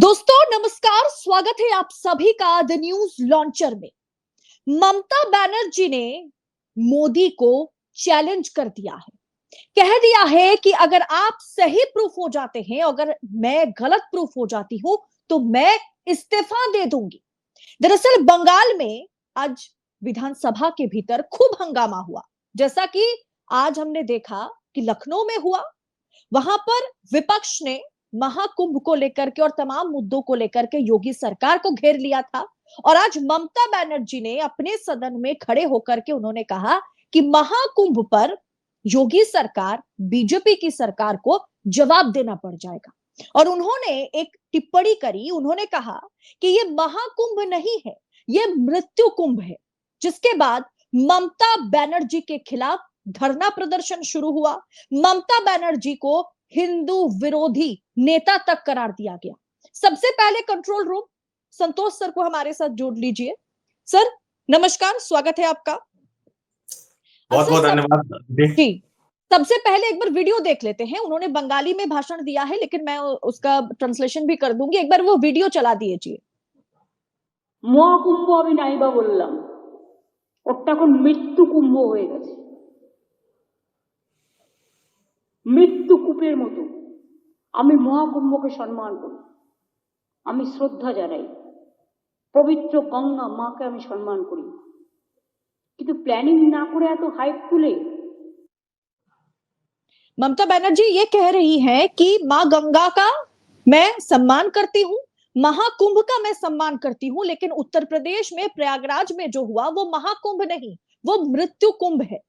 दोस्तों नमस्कार, स्वागत है आप सभी का द न्यूज लॉन्चर में। ममता बनर्जी ने मोदी को चैलेंज कर दिया है, कह दिया है कि अगर आप सही प्रूफ हो जाते हैं, अगर मैं गलत प्रूफ हो जाती हूं तो मैं इस्तीफा दे दूंगी। दरअसल बंगाल में आज विधानसभा के भीतर खूब हंगामा हुआ, जैसा कि आज हमने देखा कि लखनऊ में हुआ। वहां पर विपक्ष ने महाकुंभ को लेकर के और तमाम मुद्दों को लेकर के योगी सरकार को घेर लिया था। और आज ममता बनर्जी ने अपने सदन में खड़े होकर के उन्होंने कहा कि महाकुंभ पर योगी सरकार, बीजेपी की सरकार को जवाब देना पड़ जाएगा। और उन्होंने एक टिप्पणी करी, उन्होंने कहा कि ये महाकुंभ नहीं है, ये मृत्यु कुंभ है। जिसके बाद ममता बनर्जी के खिलाफ धरना प्रदर्शन शुरू हुआ। ममता बनर्जी को हिंदू विरोधी नेता तक करार दिया गया। सबसे पहले कंट्रोल रूम संतोष सर को हमारे साथ जोड़ लीजिए। सर नमस्कार, स्वागत है आपका। बहुत बहुत धन्यवाद जी, सबसे पहले एक बार वीडियो देख लेते हैं। उन्होंने बंगाली में भाषण दिया है, लेकिन मैं उसका ट्रांसलेशन भी कर दूंगी। एक बार वो वीडियो चला दीजिए। মহাকুম্ভ আমি নাইবা বললাম, ওটা এখন মৃত্যু কুম্ভ হয়ে গেছে। মৃত্যু কূপের মতো আমি মহাকুম্ভকে সম্মান করি, আমি শ্রদ্ধা জানাই, পবিত্র গঙ্গা মাকে আমি সম্মান করি, কিন্তু প্ল্যানিং না করে এত হাইপ তুলে। ममता बनर्जी ये कह रही है कि मां गंगा का मैं सम्मान करती हूं, महाकुंभ का मैं सम्मान करती हूं, लेकिन उत्तर प्रदेश में प्रयागराज में जो हुआ वो महाकुंभ नहीं, वो मृत्यु कुंभ है।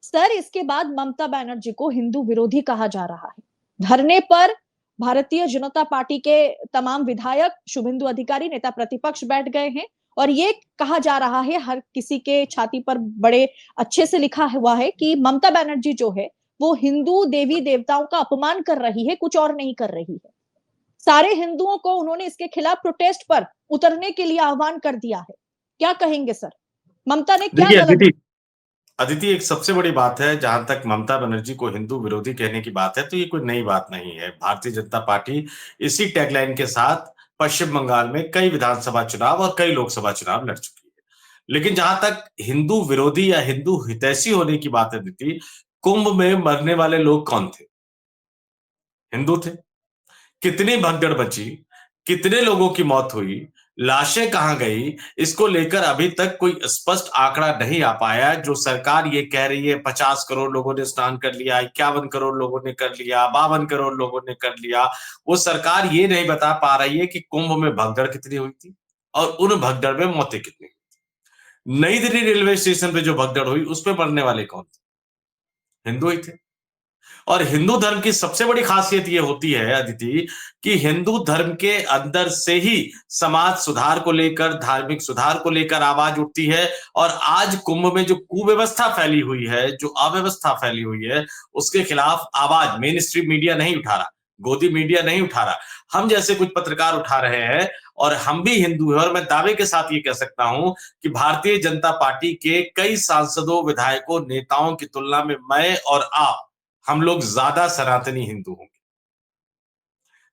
सर, इसके बाद ममता बनर्जी को हिंदू विरोधी कहा जा रहा है। धरने पर भारतीय जनता पार्टी के तमाम विधायक, शुभेंदु अधिकारी, नेता प्रतिपक्ष बैठ गए हैं। और ये कहा जा रहा है, हर किसी के छाती पर बड़े अच्छे से लिखा हुआ है कि ममता बनर्जी जो है वो हिंदू देवी देवताओं का अपमान कर रही है, कुछ और नहीं कर रही है। सारे हिंदुओं को उन्होंने इसके खिलाफ प्रोटेस्ट पर उतरने के लिए आह्वान कर दिया है। क्या कहेंगे सर, ममता ने क्या गलत? अदिति, एक सबसे बड़ी बात है, जहां तक ममता बनर्जी को हिंदू विरोधी कहने की बात है, तो ये कोई नई बात नहीं है। भारतीय जनता पार्टी इसी टैगलाइन के साथ पश्चिम बंगाल में कई विधानसभा चुनाव और कई लोकसभा चुनाव लड़ चुकी है। लेकिन जहां तक हिंदू विरोधी या हिंदू हितैषी होने की बात है अदिति, कुंभ में मरने वाले लोग कौन थे? हिंदू थे। कितनी भगदड़ बची, कितने लोगों की मौत हुई, लाशें कहां गई, इसको लेकर अभी तक कोई स्पष्ट आंकड़ा नहीं आ पाया। जो सरकार ये कह रही है 50 करोड़ लोगों ने स्नान कर लिया, 51 करोड़ लोगों ने कर लिया, 52 करोड़ लोगों ने कर लिया, वो सरकार ये नहीं बता पा रही है कि कुंभ में भगदड़ कितनी हुई थी और उन भगदड़ में मौतें कितनी हुई। नई दिल्ली रेलवे स्टेशन पे जो भगदड़ हुई उस पे मरने वाले कौन थे? हिंदू ही थे। और हिंदू धर्म की सबसे बड़ी खासियत ये होती है अदिति कि हिंदू धर्म के अंदर से ही समाज सुधार को लेकर, धार्मिक सुधार को लेकर आवाज उठती है। और आज कुंभ में जो कुव्यवस्था फैली हुई है, जो अव्यवस्था फैली हुई है, उसके खिलाफ आवाज मेन स्ट्रीम मीडिया नहीं उठा रहा, गोदी मीडिया नहीं उठा रहा, हम जैसे कुछ पत्रकार उठा रहे हैं। और हम भी हिंदू हैं और मैं दावे के साथ ये कह सकता हूं कि भारतीय जनता पार्टी के कई सांसदों, विधायकों, नेताओं की तुलना में मैं और आप, हम लोग ज्यादा सनातनी हिंदू होंगे।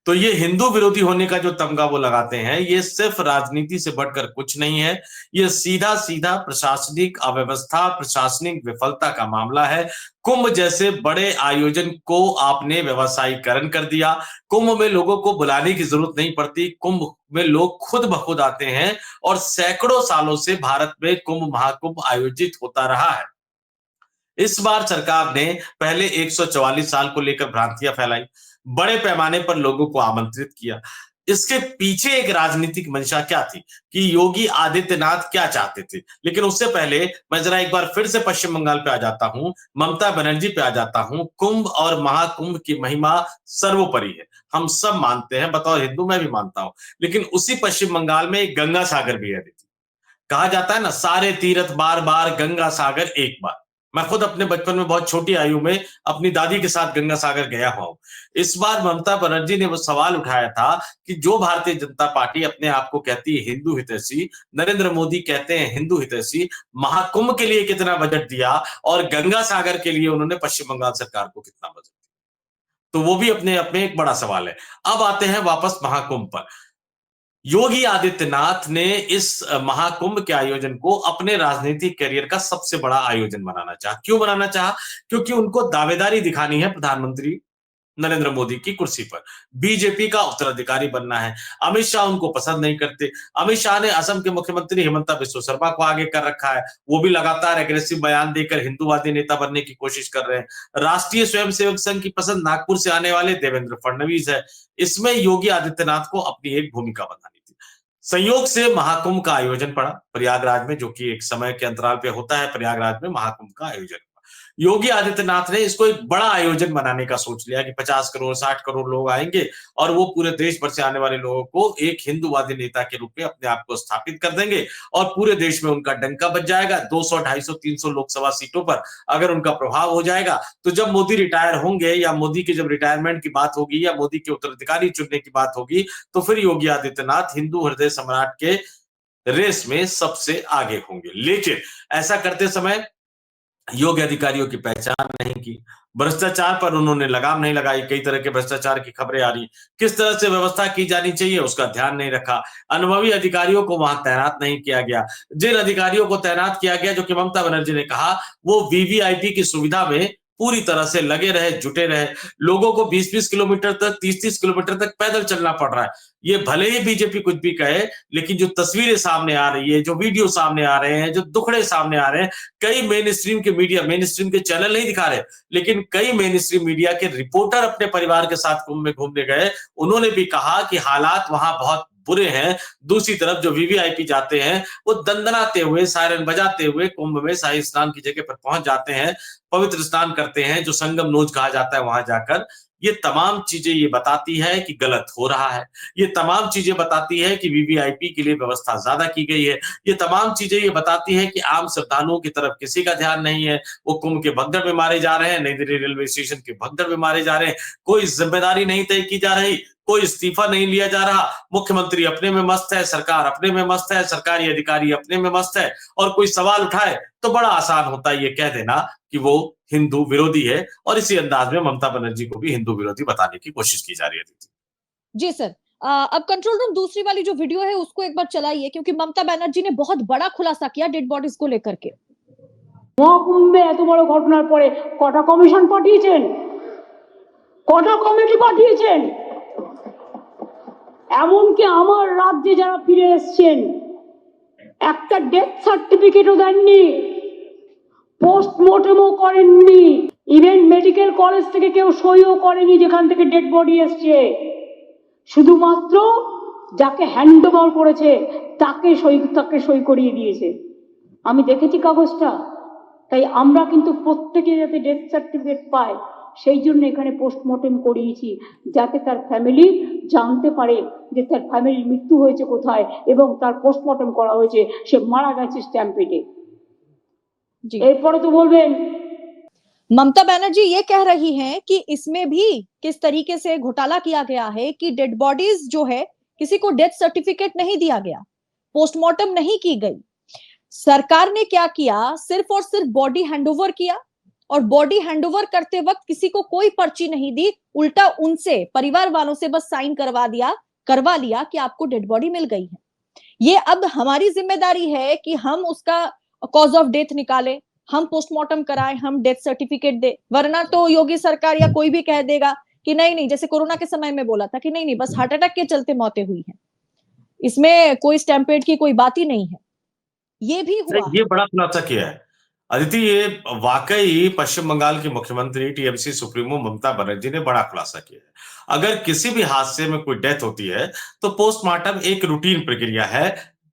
तो ये हिंदू विरोधी होने का जो तमगा वो लगाते हैं, ये सिर्फ राजनीति से बढ़कर कुछ नहीं है। ये सीधा सीधा प्रशासनिक अव्यवस्था, प्रशासनिक विफलता का मामला है। कुंभ जैसे बड़े आयोजन को आपने व्यवसायीकरण कर दिया। कुंभ में लोगों को बुलाने की जरूरत नहीं पड़ती, कुंभ में लोग खुद ब खुद आते हैं। और सैकड़ों सालों से भारत में कुंभ महाकुंभ आयोजित होता रहा है। इस बार सरकार ने पहले 144 साल को लेकर भ्रांतियां फैलाई, बड़े पैमाने पर लोगों को आमंत्रित किया। इसके पीछे एक राजनीतिक मंशा क्या थी कि योगी आदित्यनाथ क्या चाहते थे। लेकिन उससे पहले मैं जरा एक बार फिर से पश्चिम बंगाल पे आ जाता हूं, ममता बनर्जी पे आ जाता हूं। कुंभ और महाकुंभ की महिमा सर्वोपरि है, हम सब मानते हैं, बतौर हिंदू मैं भी मानता हूं। लेकिन उसी पश्चिम बंगाल में एक गंगा सागर भी है। कहा जाता है ना, सारे तीर्थ बार बार, गंगा सागर एक बार। मैं खुद अपने बचपन में बहुत छोटी आयु में अपनी दादी के साथ गंगा सागर गया हुआ हूं। इस बार ममता बनर्जी ने वो सवाल उठाया था कि जो भारतीय जनता पार्टी अपने आप को कहती है हिंदू हितैषी, नरेंद्र मोदी कहते हैं हिंदू हितैषी, महाकुंभ के लिए कितना बजट दिया और गंगा सागर के लिए उन्होंने पश्चिम बंगाल सरकार को कितना बजट दिया। तो वो भी अपने अपने एक बड़ा सवाल है। अब आते हैं वापस महाकुंभ पर। योगी आदित्यनाथ ने इस महाकुंभ के आयोजन को अपने राजनीतिक करियर का सबसे बड़ा आयोजन बनाना चाहा। क्यों बनाना चाहा? क्योंकि उनको दावेदारी दिखानी है प्रधानमंत्री नरेंद्र मोदी की कुर्सी पर। बीजेपी का उत्तराधिकारी बनना है। अमित शाह उनको पसंद नहीं करते। अमित शाह ने असम के मुख्यमंत्री हिमंता बिस्वा शर्मा को आगे कर रखा है। वो भी लगातार एग्रेसिव बयान देकर हिंदूवादी नेता बनने की कोशिश कर रहे हैं। राष्ट्रीय स्वयंसेवक संघ की पसंद नागपुर से आने वाले देवेंद्र फडणवीस है। इसमें योगी आदित्यनाथ को अपनी एक भूमिका बनानी थी। संयोग से महाकुंभ का आयोजन पड़ा प्रयागराज में, जो कि एक समय के अंतराल पे होता है। प्रयागराज में महाकुंभ का आयोजन हुआ। योगी आदित्यनाथ ने इसको एक बड़ा आयोजन बनाने का सोच लिया कि 50 करोड़ 60 करोड़ लोग आएंगे और वो पूरे देश भर से आने वाले लोगों को एक हिंदूवादी नेता के रूप में अपने आप को स्थापित कर देंगे और पूरे देश में उनका डंका बज जाएगा। 200 250 300 लोकसभा सीटों पर अगर उनका प्रभाव हो जाएगा तो जब मोदी रिटायर होंगे या मोदी की जब रिटायरमेंट की बात होगी या मोदी के उत्तराधिकारी चुनने की बात होगी तो फिर योगी आदित्यनाथ हिंदू हृदय सम्राट के रेस में सबसे आगे होंगे। लेकिन ऐसा करते समय योग्य अधिकारियों की पहचान नहीं की। भ्रष्टाचार पर उन्होंने लगाम नहीं लगाई। कई तरह के भ्रष्टाचार की खबरें आ रही। किस तरह से व्यवस्था की जानी चाहिए उसका ध्यान नहीं रखा। अनुभवी अधिकारियों को वहां तैनात नहीं किया गया। जिन अधिकारियों को तैनात किया गया, जो कि ममता बनर्जी ने कहा, वो वीवीआईपी की सुविधा में पूरी तरह से लगे रहे, जुटे रहे। लोगों को 20-20 किलोमीटर तक 30-30 किलोमीटर तक पैदल चलना पड़ रहा है। ये भले ही बीजेपी कुछ भी कहे, लेकिन जो तस्वीरें सामने आ रही है, जो वीडियो सामने आ रहे हैं, जो दुखड़े सामने आ रहे हैं, कई मेन स्ट्रीम के मीडिया, मेन स्ट्रीम के चैनल नहीं दिखा रहे, लेकिन कई मेन स्ट्रीम मीडिया के रिपोर्टर अपने परिवार के साथ कुंभ में घूमने गए। उन्होंने भी कहा कि हालात वहां बहुत बुरे हैं। दूसरी तरफ जो वीवीआईपी जाते हैं वो दंदनाते हुए, सायरन बजाते हुए कुंभ में शाही स्नान की जगह पर पहुंच जाते हैं, पवित्र स्नान करते हैं, जो संगम नोज कहा जाता है वहां जाकर। ये तमाम चीजें ये बताती है कि गलत हो रहा है। ये तमाम चीजें बताती है कि वीवीआईपी के लिए व्यवस्था ज्यादा की गई है। ये तमाम चीजें ये बताती है कि आम श्रद्धालुओं की तरफ किसी का ध्यान नहीं है। वो कुंभ के भगदड़ में मारे जा रहे हैं, नई दिल्ली रेलवे स्टेशन के भगदड़ में मारे जा रहे हैं। कोई जिम्मेदारी नहीं तय की जा रही, कोई इस्तीफा नहीं लिया जा रहा। मुख्यमंत्री अपने में मस्त है, सरकार अपने में मस्त है, सरकारी अधिकारी अपने में मस्त है, और कोई सवाल उठाए तो बड़ा आसान होता है ये कह देना कि वो हिंदू विरोधी है। और इसी अंदाज में ममता बनर्जी को भी हिंदू विरोधी बताने की कोशिश की जा रही है। जी सर, अब कंट्रोल रूम दूसरी वाली जो वीडियो है उसको एक बार चलाइए, क्योंकि ममता बनर्जी ने बहुत बड़ा खुलासा किया डेड बॉडीज को लेकर के। মহাকুম্ভে এত বড় ঘটনার পরে কটা কমিশন পাঠিয়েছেন, কটা কমিটি পাঠিয়েছেন? এমনকি আমার রাজ্যে যারা ফিরে এসেছেন একটা ডেথ সার্টিফিকেটও দেননি, পোস্টমর্টমও করেননি, ইভেন মেডিকেল কলেজ থেকে কেউ সইও করেনি যেখান থেকে ডেড বডি এসছে। শুধুমাত্র যাকে হ্যান্ড ওভার করেছে তাকে সই করিয়ে দিয়েছে। আমি দেখেছি কাগজটা। তাই আমরা কিন্তু প্রত্যেকে যাতে ডেথ সার্টিফিকেট পায় সেই জন্য এখানে পোস্টমর্টম করিয়েছি, যাতে তার ফ্যামিলি জানতে পারে যে তার ফ্যামিলির মৃত্যু হয়েছে কোথায় এবং তার পোস্টমর্টম করা হয়েছে, সে মারা গেছে স্ট্যাম্পেডে। এরপরে তো বলবেন ममता बनर्जी ये कह रही हैं कि इसमें भी किस तरीके से घोटाला किया गया है कि डेड बॉडीज जो है किसी को डेथ सर्टिफिकेट नहीं दिया गया, पोस्टमार्टम नहीं की गई। सरकार ने क्या किया, सिर्फ और सिर्फ बॉडी हैंडओवर किया, और बॉडी हैंडओवर करते वक्त किसी को कोई पर्ची नहीं दी, उल्टा उनसे, परिवार वालों से बस साइन करवा लिया कि आपको डेड बॉडी मिल गई है। ये अब हमारी जिम्मेदारी है कि हम उसका कॉज ऑफ डेथ निकाले, हम पोस्टमार्टम कराएं, हम डेथ सर्टिफिकेट दे, वरना तो योगी सरकार या कोई भी कह देगा कि नहीं नहीं, जैसे कोरोना के समय में बोला था कि नहीं नहीं, बस हार्ट अटैक के चलते मौतें हुई हैं, इसमें कोई स्टैम्पेड की कोई बात ही नहीं है। ये भी हुआ, ये बड़ा खुलासा किया है अदिति। ये वाकई पश्चिम बंगाल की मुख्यमंत्री टीएमसी सुप्रीमो ममता बनर्जी ने बड़ा खुलासा किया है। अगर किसी भी हादसे में कोई डेथ होती है तो पोस्टमार्टम एक रूटीन प्रक्रिया है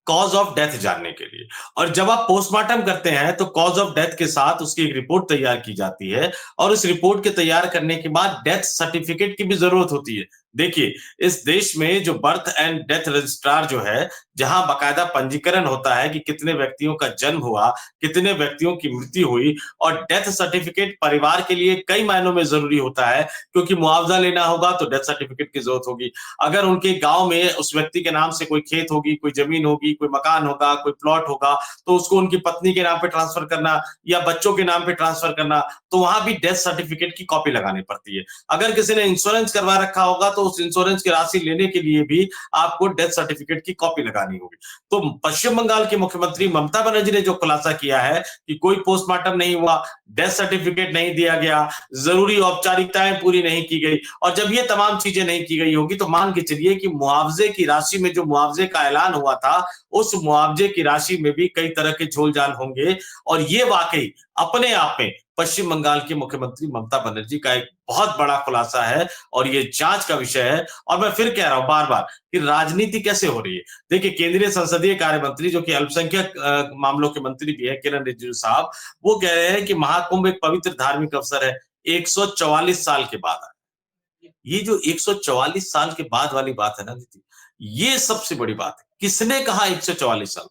कॉज ऑफ डेथ जानने के लिए, और जब आप पोस्टमार्टम करते हैं तो कॉज ऑफ डेथ के साथ उसकी एक रिपोर्ट तैयार की जाती है, और उस रिपोर्ट के तैयार करने के बाद डेथ सर्टिफिकेट की भी जरूरत होती है। देखिए, इस देश में जो बर्थ एंड डेथ रजिस्ट्रार जो है, जहां बाकायदा पंजीकरण होता है कि कितने व्यक्तियों का जन्म हुआ, कितने व्यक्तियों की मृत्यु हुई, और डेथ सर्टिफिकेट परिवार के लिए कई मायनों में जरूरी होता है, क्योंकि मुआवजा लेना होगा तो डेथ सर्टिफिकेट की जरूरत होगी। अगर उनके गांव में उस व्यक्ति के नाम से कोई खेत होगी, कोई जमीन होगी, कोई मकान होगा, कोई प्लॉट होगा, तो उसको उनकी पत्नी के नाम पे ट्रांसफर करना या बच्चों के नाम पे ट्रांसफर करना, तो वहां भी डेथ सर्टिफिकेट की कॉपी लगानी पड़ती है। अगर किसी ने इंश्योरेंस करवा रखा होगा तो उस इंश्योरेंस की राशि लेने के लिए भी आपको डेथ सर्टिफिकेट की कॉपी लगानी होगी। तो पश्चिम बंगाल की मुख्यमंत्री ममता बनर्जी ने जो खुलासा किया है कि कोई पोस्टमार्टम नहीं हुआ, डेथ सर्टिफिकेट नहीं दिया गया, जरूरी औपचारिकताएं पूरी नहीं की गई, और जब ये तमाम चीजें नहीं की गई होगी तो मान के चलिए कि मुआवजे की राशि में जो मुआवजे का ऐलान हुआ था, उस मुआवजे की राशि में भी कई तरह के झोलझाल होंगे। और ये वाकई अपने आप में पश्चिम बंगाल की मुख्यमंत्री ममता बनर्जी का एक बहुत बड़ा खुलासा है और ये जांच का विषय है। और मैं फिर कह रहा हूं बार बार कि राजनीति कैसे हो रही है। देखिए, केंद्रीय संसदीय कार्य मंत्री जो कि अल्पसंख्यक मामलों के मंत्री भी है, किरण रिजिजू साहब, वो कह रहे हैं कि महाकुंभ एक पवित्र धार्मिक अवसर है, 144 साल के बाद आया। ये जो 144 साल के बाद वाली बात है ना दीदी, ये सबसे बड़ी बात है। किसने कहा 144 साल?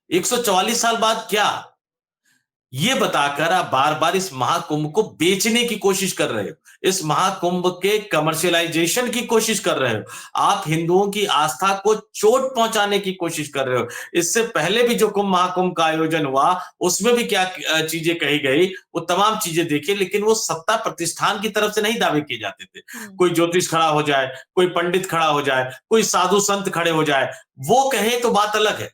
144 साल बाद क्या? ये बताकर आप बार बार इस महाकुंभ को बेचने की कोशिश कर रहे हो, इस महाकुंभ के कमर्शियलाइजेशन की कोशिश कर रहे हो, आप हिंदुओं की आस्था को चोट पहुंचाने की कोशिश कर रहे हो। इससे पहले भी जो कुंभ महाकुंभ का आयोजन हुआ, उसमें भी क्या चीजें कही गई, वो तमाम चीजें देखिए, लेकिन वो सत्ता प्रतिष्ठान की तरफ से नहीं दावे किए जाते थे। कोई ज्योतिष खड़ा हो जाए, कोई पंडित खड़ा हो जाए, कोई साधु संत खड़े हो जाए, वो कहे तो बात अलग है।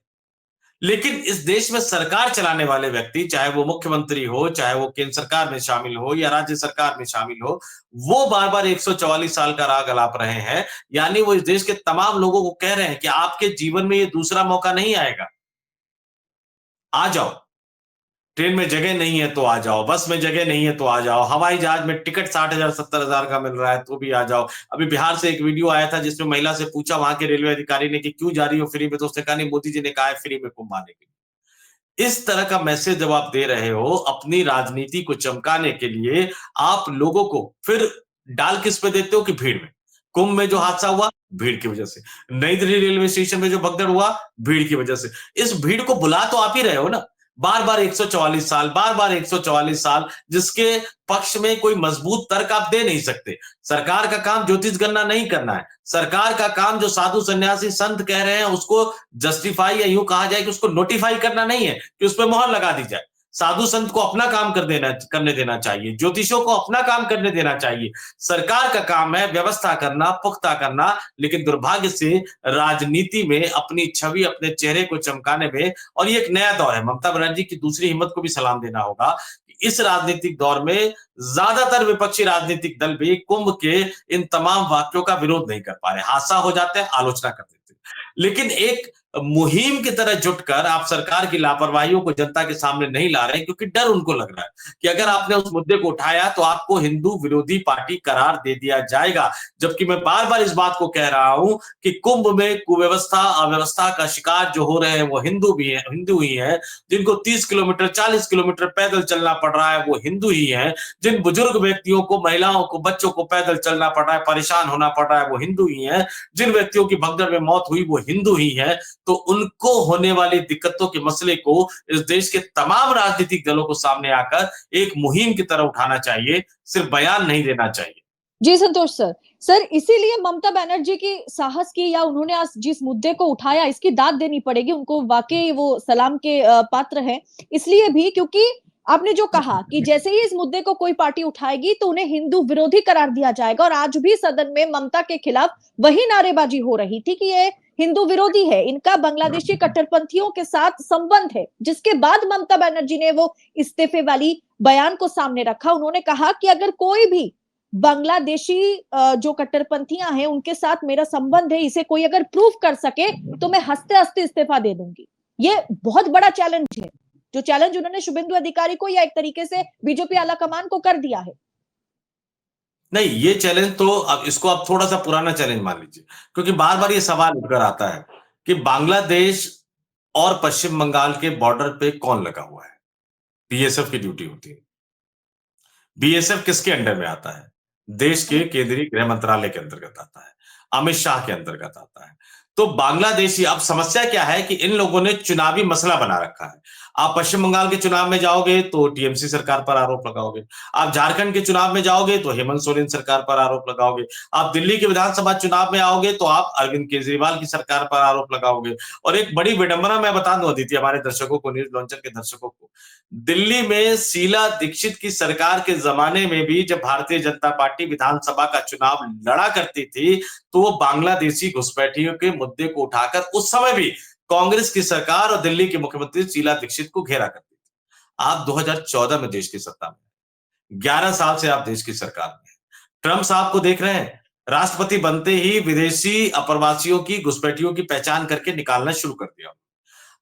लेकिन इस देश में सरकार चलाने वाले व्यक्ति, चाहे वो मुख्यमंत्री हो, चाहे वो केंद्र सरकार में शामिल हो या राज्य सरकार में शामिल हो, वो बार बार 144 साल का राग अलाप रहे हैं। यानी वो इस देश के तमाम लोगों को कह रहे हैं कि आपके जीवन में ये दूसरा मौका नहीं आएगा, आ जाओ। ट्रेन में जगह नहीं है तो आ जाओ, बस में जगह नहीं है तो आ जाओ, हवाई जहाज में टिकट 60,000 70,000 का मिल रहा है तो भी आ जाओ। अभी बिहार से एक वीडियो आया था जिसमें महिला से पूछा वहां के रेलवे अधिकारी ने कि क्यों जा रही हो फ्री में, तो उसने कहा नहीं, मोदी जी ने कहा है फ्री में कुंभ आने के लिए। इस तरह का मैसेज जब आप दे रहे हो अपनी राजनीति को चमकाने के लिए, आप लोगों को फिर डाल किस पे देते हो कि भीड़ में। कुंभ में जो हादसा हुआ, भीड़ की वजह से। नई दिल्ली रेलवे स्टेशन में जो भगदड़ हुआ, भीड़ की वजह से। इस भीड़ को बुला तो आप ही रहे हो ना, बार बार 144 साल, बार बार 144 साल, जिसके पक्ष में कोई मजबूत तर्क आप दे नहीं सकते। सरकार का काम ज्योतिष गणना नहीं करना है, सरकार का काम जो साधु सन्यासी संत कह रहे हैं उसको जस्टिफाई या यूं कहा जाए कि उसको नोटिफाई करना नहीं है कि उस पर मोहर लगा दी जाए। साधु संत को अपना काम करने देना चाहिए, ज्योतिषों को अपना काम करने देना चाहिए। सरकार का काम है व्यवस्था करना, पुख्ता करना, लेकिन दुर्भाग्य से राजनीति में अपनी छवि, अपने चेहरे को चमकाने में, और ये एक नया दौर है। ममता बनर्जी की दूसरी हिम्मत को भी सलाम देना होगा। इस राजनीतिक दौर में ज्यादातर विपक्षी राजनीतिक दल भी कुंभ के इन तमाम वाक्यों का विरोध नहीं कर पा रहे। हादसा हो जाते हैं, आलोचना कर देते हैं, लेकिन एक मुहिम की तरह जुटकर आप सरकार की लापरवाहियों को जनता के सामने नहीं ला रहे हैं, क्योंकि डर उनको लग रहा है कि अगर आपने उस मुद्दे को उठाया तो आपको हिंदू विरोधी पार्टी करार दे दिया जाएगा। जबकि मैं बार बार इस बात को कह रहा हूं कि कुंभ में कुव्यवस्था, अव्यवस्था का शिकार जो हो रहे हैं वो हिंदू ही है। जिनको 30 किलोमीटर 40 किलोमीटर पैदल चलना पड़ रहा है वो हिंदू ही है। जिन बुजुर्ग व्यक्तियों को, महिलाओं को, बच्चों को पैदल चलना पड़ रहा है, परेशान होना पड़ रहा है, वो हिंदू ही है। जिन व्यक्तियों की भगदड़ में मौत हुई वो हिंदू ही है। तो उनको होने वाली दिक्कतों के मसले को इस देश के तमाम राजनीतिक दलों को सामने आकर एक मुहिम की तरह उठाना चाहिए, सिर्फ बयान नहीं देना चाहिए। जी संतोष सर, इसीलिए ममता बनर्जी की साहस की, या उन्होंने आज जिस मुद्दे को उठाया, इसकी दाद देनी पड़ेगी उनको, वाकई वो सलाम के पात्र हैं। इसलिए भी क्योंकि आपने जो कहा कि जैसे ही इस मुद्दे को कोई पार्टी उठाएगी तो उन्हें हिंदू विरोधी करार दिया जाएगा, और आज भी सदन में ममता के खिलाफ वही नारेबाजी हो रही थी कि ये हिंदू विरोधी है, इनका बांग्लादेशी कट्टरपंथियों के साथ संबंध है। जिसके बाद ममता बनर्जी ने वो इस्तीफे वाली बयान को सामने रखा। उन्होंने कहा कि अगर कोई भी बांग्लादेशी जो कट्टरपंथियां हैं उनके साथ मेरा संबंध है, इसे कोई अगर प्रूव कर सके तो मैं हंसते हंसते इस्तीफा दे दूंगी। ये बहुत बड़ा चैलेंज है, जो चैलेंज उन्होंने शुभेंदु अधिकारी को या एक तरीके से बीजेपी आलाकमान को कर दिया है। नहीं, ये चैलेंज तो अब इसको आप थोड़ा सा पुराना चैलेंज मान लीजिए, क्योंकि बार बार ये सवाल उठकर आता है कि बांग्लादेश और पश्चिम बंगाल के बॉर्डर पे कौन लगा हुआ है। बीएसएफ की ड्यूटी होती है। बीएसएफ किसके अंडर में आता है? देश के केंद्रीय गृह मंत्रालय के अंतर्गत आता है, अमित शाह के अंतर्गत आता है। तो बांग्लादेशी, अब समस्या क्या है कि इन लोगों ने चुनावी मसला बना रखा है। आप पश्चिम बंगाल के चुनाव में जाओगे तो टीएमसी सरकार पर आरोप लगाओगे, आप झारखंड के चुनाव में जाओगे तो हेमंत सोरेन सरकार पर आरोप लगाओगे, आप दिल्ली के विधानसभा चुनाव में आओगे तो आप अरविंद केजरीवाल की सरकार पर आरोप लगाओगे। और एक बड़ी विडंबना मैं बता दूं अदिति, हमारे दर्शकों को, न्यूज लॉन्चर के दर्शकों को, दिल्ली में शीला दीक्षित की सरकार के जमाने में भी जब भारतीय जनता पार्टी विधानसभा का चुनाव लड़ा करती थी, तो वो बांग्लादेशी घुसपैठियों के मुद्दे को उठाकर उस समय भी कांग्रेस की सरकार और दिल्ली के मुख्यमंत्री शीला दीक्षित को घेरा करती थी। आप 2014 में देश की सत्ता में, 11 साल से आप देश की सरकार में हैं। ट्रंप साहब को देख रहे हैं, राष्ट्रपति बनते ही विदेशी अप्रवासियों की, घुसपैठियों की पहचान करके निकालना शुरू कर दिया।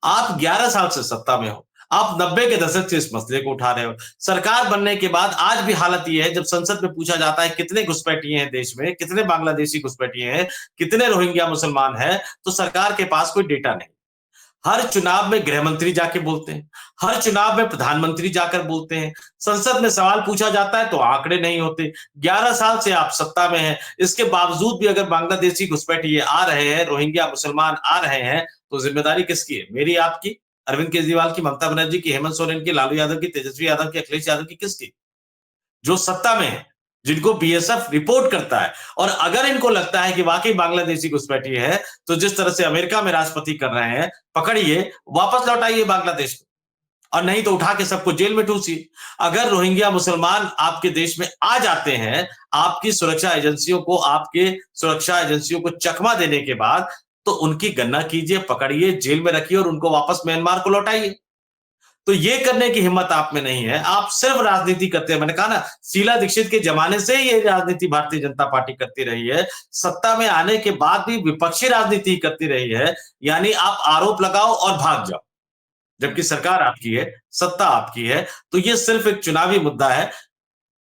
आप 11 साल से सत्ता में हो, आप 90 के दशक से इस मसले को उठा रहे हो। सरकार बनने के बाद आज भी हालत ये है, जब संसद में पूछा जाता है कितने घुसपैठिए हैं देश में, कितने बांग्लादेशी घुसपैठिए हैं, कितने रोहिंग्या मुसलमान हैं, तो सरकार के पास कोई डेटा नहीं। हर चुनाव में गृह मंत्री जाके बोलते हैं, हर चुनाव में प्रधानमंत्री जाकर बोलते हैं, संसद में सवाल पूछा जाता है तो आंकड़े नहीं होते। 11 साल से आप सत्ता में हैं, इसके बावजूद भी अगर बांग्लादेशी घुसपैठिए आ रहे हैं, रोहिंग्या मुसलमान आ रहे हैं, तो जिम्मेदारी किसकी है? मेरी, आपकी, अरविंद केजरीवाल की, ममता बनर्जी की, हेमंत सोरेन की, लालू यादव की, तेजस्वी यादव की, अखिलेश यादव की, किसकी? जो सत्ता में है, जिनको बीएसएफ रिपोर्ट करता है। और अगर इनको लगता है कि वाकई बांग्लादेशी घुसपैठिए है, तो जिस तरह से अमेरिका में राष्ट्रपति कर रहे हैं, पकड़िए, वापस लौटाइए बांग्लादेश को, और नहीं तो उठा के सबको जेल में ठूसिए। अगर रोहिंग्या मुसलमान आपके देश में आ जाते हैं, आपकी सुरक्षा एजेंसियों को, आपके सुरक्षा एजेंसियों को चकमा देने के बाद, तो उनकी गणना कीजिए, पकड़िए, जेल में रखिए और उनको वापस म्यांमार को लौटाइए। तो ये करने की हिम्मत आप में नहीं है, आप सिर्फ राजनीति करते हैं। मैंने कहा ना, शीला दीक्षित के जमाने से ये राजनीति भारतीय जनता पार्टी करती रही है, सत्ता में आने के बाद भी विपक्षी राजनीति करती रही है, यानी आप आरोप लगाओ और भाग जाओ, जबकि सरकार आपकी है, सत्ता आपकी है। तो ये सिर्फ एक चुनावी मुद्दा है।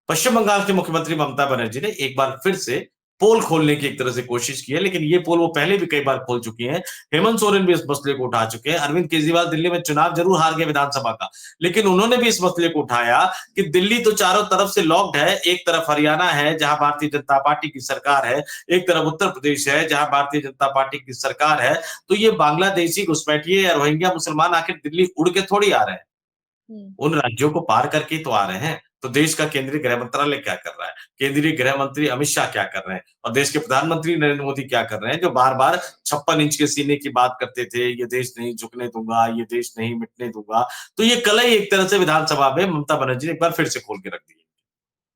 पश्चिम बंगाल की मुख्यमंत्री ममता बनर्जी ने एक बार फिर से पोल खोलने की एक तरह से कोशिश की है, लेकिन ये पोल वो पहले भी कई बार खोल चुकी हैं। हेमंत सोरेन भी इस मसले को उठा चुके हैं। अरविंद केजरीवाल दिल्ली में चुनाव जरूर हार गए विधानसभा का, लेकिन उन्होंने भी इस मसले को उठाया कि दिल्ली तो चारों तरफ से लॉक्ड है। एक तरफ हरियाणा है जहां भारतीय जनता पार्टी की सरकार है, एक तरफ उत्तर प्रदेश है जहां भारतीय जनता पार्टी की सरकार है। तो ये बांग्लादेशी घुसपैठिए या रोहिंग्या मुसलमान आखिर दिल्ली उड़ के थोड़ी आ रहे हैं, उन राज्यों को पार करके तो आ रहे हैं। तो देश का केंद्रीय गृह मंत्रालय क्या कर रहा है, केंद्रीय गृह मंत्री अमित शाह क्या कर रहे हैं, और देश के प्रधानमंत्री नरेंद्र मोदी क्या कर रहे हैं, जो बार बार 56 इंच के सीने की बात करते थे, ये देश नहीं झुकने दूंगा, ये देश नहीं मिटने दूंगा। तो ये कलई एक तरह से विधानसभा में ममता बनर्जी ने एक बार फिर से खोल के रख दी है।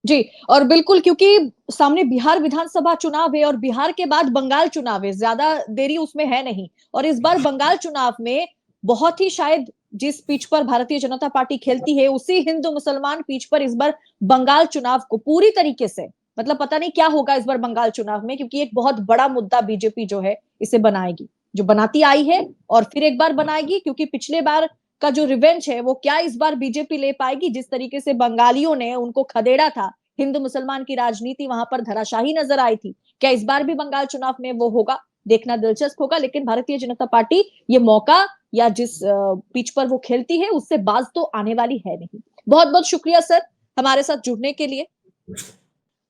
जी, और बिल्कुल, क्योंकि सामने बिहार विधानसभा चुनाव है और बिहार के बाद बंगाल चुनाव है, ज्यादा देरी उसमें है नहीं। और इस बार बंगाल चुनाव में बहुत ही, शायद जिस पिच पर भारतीय जनता पार्टी खेलती है, उसी हिंदू मुसलमान पिच पर इस बार बंगाल चुनाव को पूरी तरीके से, मतलब पता नहीं क्या होगा इस बार बंगाल चुनाव में, क्योंकि एक बहुत बड़ा मुद्दा बीजेपी जो है इसे बनाएगी, जो बनाती आई है और फिर एक बार बनाएगी, क्योंकि पिछले बार का जो रिवेंज है वो क्या इस बार बीजेपी ले पाएगी। जिस तरीके से बंगालियों ने उनको खदेड़ा था, हिंदू मुसलमान की राजनीति वहां पर धराशाही नजर आई थी, क्या इस बार भी बंगाल चुनाव में वो होगा, देखना दिलचस्प होगा। लेकिन भारतीय जनता पार्टी ये मौका, या जिस पिच पर वो खेलती है, उससे बाज तो आने वाली है नहीं। बहुत बहुत शुक्रिया सर हमारे साथ जुड़ने के लिए।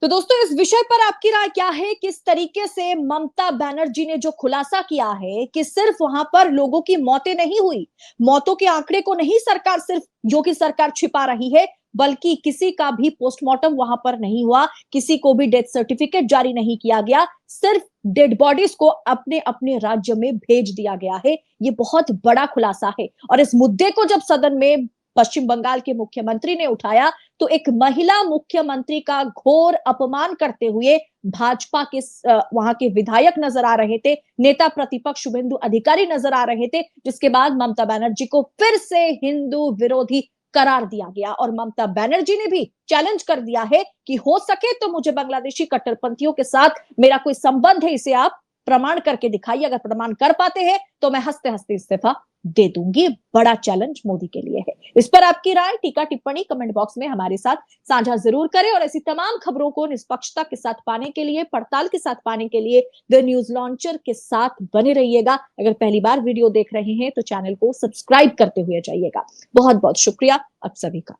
तो दोस्तों, इस विषय पर आपकी राय क्या है? किस तरीके से ममता बनर्जी ने जो खुलासा किया है कि सिर्फ वहां पर लोगों की मौतें नहीं हुई, मौतों के आंकड़े को नहीं सरकार सिर्फ जो कि सरकार छिपा रही है, बल्कि किसी का भी पोस्टमार्टम वहां पर नहीं हुआ, किसी को भी डेथ सर्टिफिकेट जारी नहीं किया गया, सिर्फ डेड बॉडीज को अपने अपने राज्य में भेज दिया गया है। ये बहुत बड़ा खुलासा है। और इस मुद्दे को जब सदन में पश्चिम बंगाल के मुख्यमंत्री ने उठाया, तो एक महिला मुख्यमंत्री का घोर अपमान करते हुए भाजपा के वहां के विधायक नजर आ रहे थे, नेता प्रतिपक्ष शुभेंदु अधिकारी नजर आ रहे थे, जिसके बाद ममता बनर्जी को फिर से हिंदू विरोधी करार दिया गया। और ममता बनर्जी ने भी चैलेंज कर दिया है कि हो सके तो मुझे बांग्लादेशी कट्टरपंथियों के साथ मेरा कोई संबंध है, इसे आप प्रमाण करके दिखाइए। अगर प्रमाण कर पाते हैं तो मैं हंसते हंसते इस्तीफा दे दूंगी। बड़ा चैलेंज मोदी के लिए है। इस पर आपकी राय, टीका टिप्पणी कमेंट बॉक्स में हमारे साथ साझा जरूर करें। और ऐसी तमाम खबरों को निष्पक्षता के साथ पाने के लिए, पड़ताल के साथ पाने के लिए द न्यूज लॉन्चर के साथ बने रहिएगा। अगर पहली बार वीडियो देख रहे हैं तो चैनल को सब्सक्राइब करते हुए जाइएगा। बहुत बहुत शुक्रिया आप सभी का।